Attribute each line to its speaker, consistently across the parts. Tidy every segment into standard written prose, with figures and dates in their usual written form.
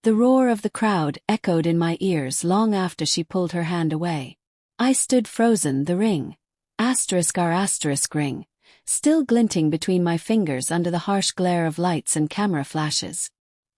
Speaker 1: The roar of the crowd echoed in my ears long after she pulled her hand away. I stood frozen, the ring, *R***ring, still glinting between my fingers under the harsh glare of lights and camera flashes.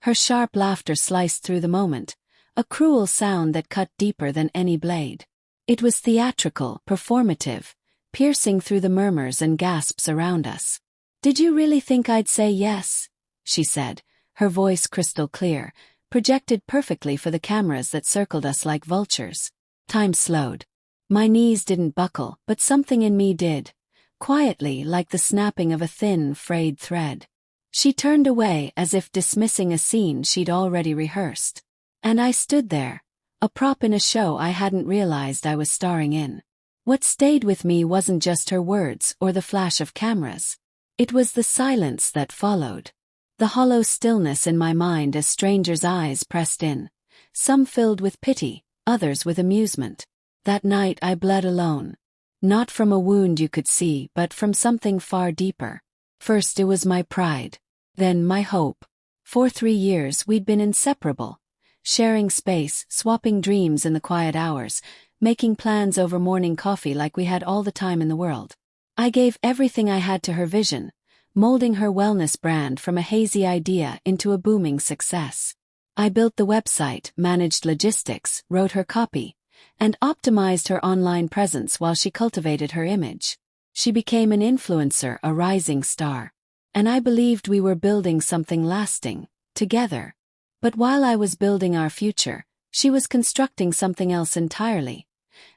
Speaker 1: Her sharp laughter sliced through the moment, a cruel sound that cut deeper than any blade. It was theatrical, performative, piercing through the murmurs and gasps around us. "Did you really think I'd say yes?" she said, her voice crystal clear, projected perfectly for the cameras that circled us like vultures. Time slowed. My knees didn't buckle, but something in me did, quietly, like the snapping of a thin, frayed thread. She turned away as if dismissing a scene she'd already rehearsed. And I stood there, a prop in a show I hadn't realized I was starring in. What stayed with me wasn't just her words or the flash of cameras. It was the silence that followed. The hollow stillness in my mind as strangers' eyes pressed in, some filled with pity, others with amusement. That night I bled alone. Not from a wound you could see, but from something far deeper. First it was my pride, then my hope. For 3 years we'd been inseparable, sharing space, swapping dreams in the quiet hours, making plans over morning coffee like we had all the time in the world. I gave everything I had to her vision, molding her wellness brand from a hazy idea into a booming success. I built the website, managed logistics, wrote her copy, and optimized her online presence while she cultivated her image. She became an influencer, a rising star. And I believed we were building something lasting, together. But while I was building our future, she was constructing something else entirely.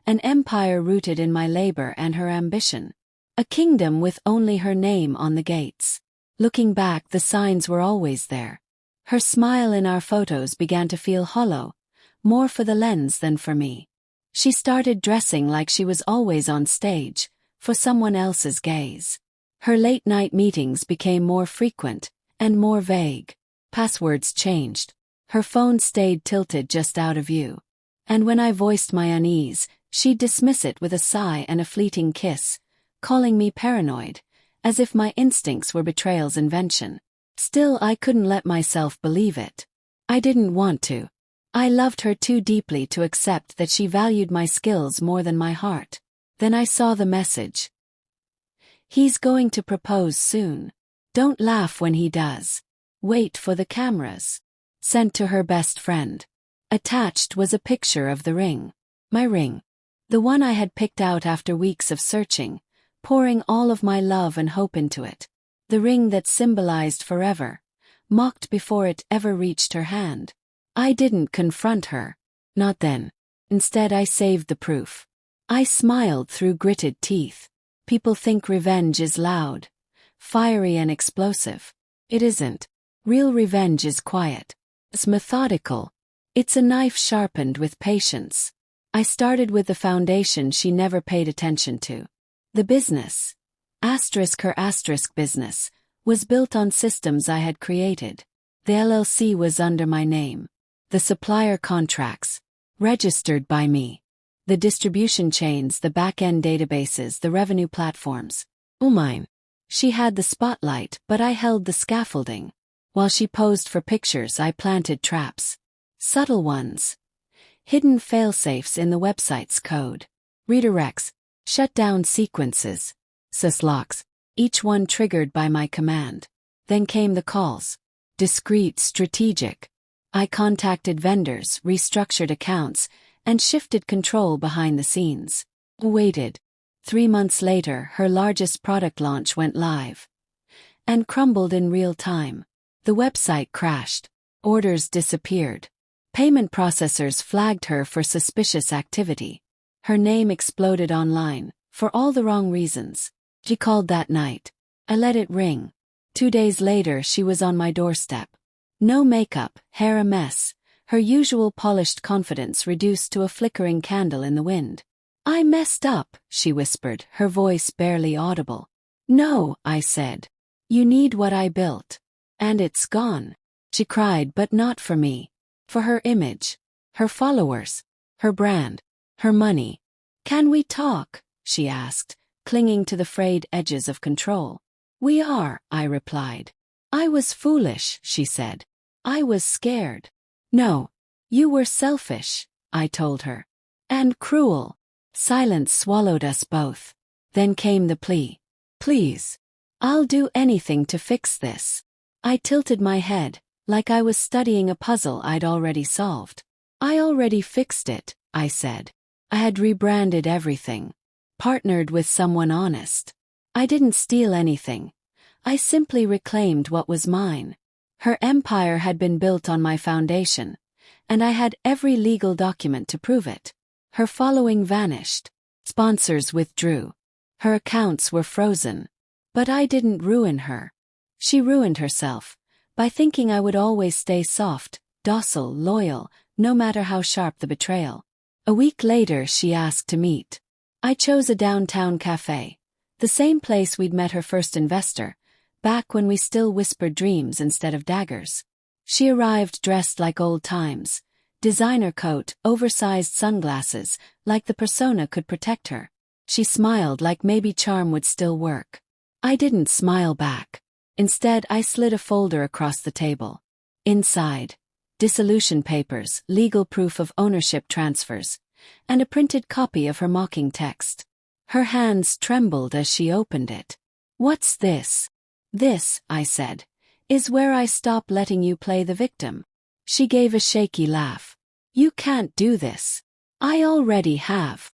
Speaker 1: An empire rooted in my labor and her ambition. A kingdom with only her name on the gates. Looking back, the signs were always there. Her smile in our photos began to feel hollow, more for the lens than for me. She started dressing like she was always on stage, for someone else's gaze. Her late-night meetings became more frequent, and more vague. Passwords changed. Her phone stayed tilted just out of view. And when I voiced my unease, she'd dismiss it with a sigh and a fleeting kiss, calling me paranoid, as if my instincts were betrayal's invention. Still, I couldn't let myself believe it. I didn't want to. I loved her too deeply to accept that she valued my skills more than my heart. Then I saw the message. "He's going to propose soon. Don't laugh when he does. Wait for the cameras." Sent to her best friend. Attached was a picture of the ring. My ring. The one I had picked out after weeks of searching, pouring all of my love and hope into it. The ring that symbolized forever, mocked before it ever reached her hand. I didn't confront her. Not then. Instead, I saved the proof. I smiled through gritted teeth. People think revenge is loud, fiery and explosive. It isn't. Real revenge is quiet. It's methodical. It's a knife sharpened with patience. I started with the foundation she never paid attention to. The business, her business, was built on systems I had created. The LLC was under my name. The supplier contracts, registered by me. The distribution chains, the back-end databases, the revenue platforms. All mine. She had the spotlight, but I held the scaffolding. While she posed for pictures, I planted traps. Subtle ones. Hidden failsafes in the website's code. Redirects. Shutdown sequences. Syslocks. Each one triggered by my command. Then came the calls. Discreet, strategic. I contacted vendors, restructured accounts, and shifted control behind the scenes. Waited. 3 months later, her largest product launch went live. And crumbled in real time. The website crashed. Orders disappeared. Payment processors flagged her for suspicious activity. Her name exploded online, for all the wrong reasons. She called that night. I let it ring. 2 days later, she was on my doorstep. No makeup, hair a mess, her usual polished confidence reduced to a flickering candle in the wind. "I messed up," she whispered, her voice barely audible. "No," I said. "You need what I built. And it's gone." She cried, but not for me. For her image, her followers, her brand, her money. "Can we talk?" she asked, clinging to the frayed edges of control. "We are," I replied. "I was foolish," she said. "I was scared." No. You were selfish, I told her. And cruel. Silence swallowed us both. Then came the plea. Please. I'll do anything to fix this. I tilted my head, like I was studying a puzzle I'd already solved. I already fixed it, I said. I had rebranded everything. Partnered with someone honest. I didn't steal anything. I simply reclaimed what was mine. Her empire had been built on my foundation, and I had every legal document to prove it. Her following vanished. Sponsors withdrew. Her accounts were frozen. But I didn't ruin her. She ruined herself, by thinking I would always stay soft, docile, loyal, no matter how sharp the betrayal. A week later she asked to meet. I chose a downtown cafe, the same place we'd met her first investor, back when we still whispered dreams instead of daggers. She arrived dressed like old times, designer coat, oversized sunglasses, like the persona could protect her. She smiled like maybe charm would still work. I didn't smile back. Instead, I slid a folder across the table. Inside, dissolution papers, legal proof of ownership transfers, and a printed copy of her mocking text. Her hands trembled as she opened it. What's this? This, I said, is where I stop letting you play the victim. She gave a shaky laugh. You can't do this. I already have.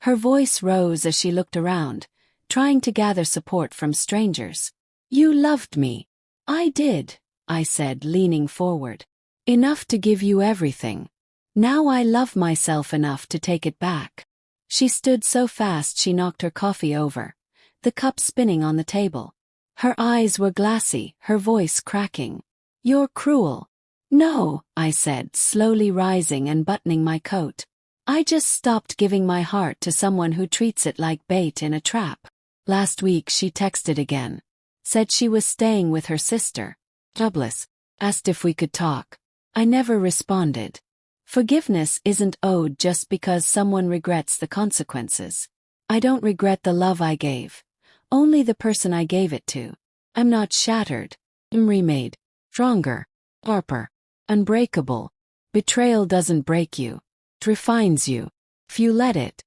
Speaker 1: Her voice rose as she looked around, trying to gather support from strangers. You loved me. I did, I said, leaning forward. Enough to give you everything. Now I love myself enough to take it back. She stood so fast she knocked her coffee over, the cup spinning on the table. Her eyes were glassy, her voice cracking. You're cruel. No, I said, slowly rising and buttoning my coat. I just stopped giving my heart to someone who treats it like bait in a trap. Last week she texted again. Said she was staying with her sister. Jobless. Asked if we could talk. I never responded. Forgiveness isn't owed just because someone regrets the consequences. I don't regret the love I gave. Only the person I gave it to. I'm not shattered. I'm remade. Stronger. Sharper. Unbreakable. Betrayal doesn't break you. It refines you. If you let it.